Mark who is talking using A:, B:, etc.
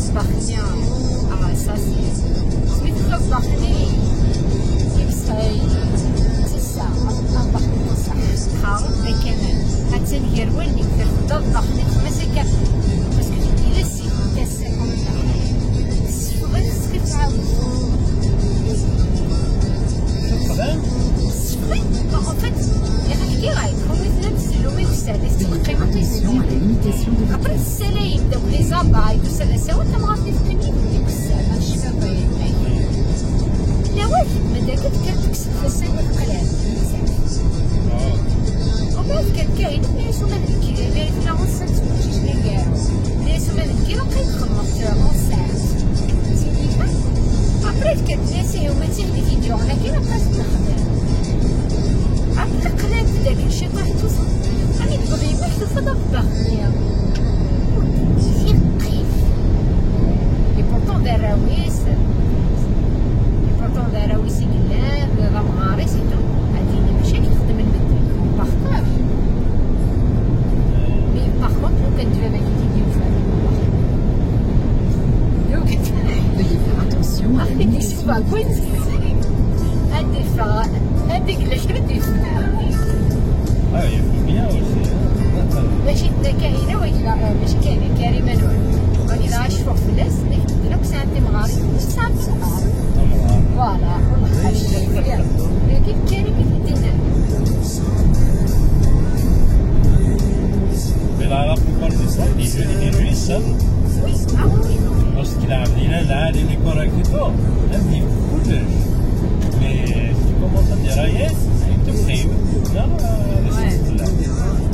A: appartient à ça, c'est c'est ça, appartient à ça. Mais quand tu as dit que tu as parce que il est si cassé comme ça. Ce que tu as en fait, il y a après السلة يبداو لي زابا يدوز على سوا انت ما غادي تفهمي ديك الساعة هادشي فاهم لا واجد ماداك كتكسب في السنة القلال ومن كان كاين ناس ومن الكيلو لا غنسات ماشي شنو كاع ناس ومن الكيلو كيدخلوا في ساعات تيديك ابري كتناسي وما تيهدي فيديو على كاين بقات تخدم عرفت القناة داك شي واحد توصل راني تبغي واحد الفضا باغية Et pourtant d'Araouis يقلاب غمغاري سيتو هادي ماشي كتخدم المدة باغ مي باغ كونت لو كان تبان هادي ديال لو كنت attention هاديك سوا كويس هاديك علاش ردي
B: bien aussi.
A: ماشي كاينه ولا ماشي كاينه كريمه نوع وانا عايش فوق في الناس ديك ساعتي مغاري ساعتي مغاري فوالا والله حاجه لكن كريمه في الدنيا
B: Mais la plupart du temps, il est seul.
A: Oui, ah oui.
B: Lorsqu'il a amené là, il est correct et tout. Un petit coup de mais si tu commences à dérailler, il te prime. Non, reste là.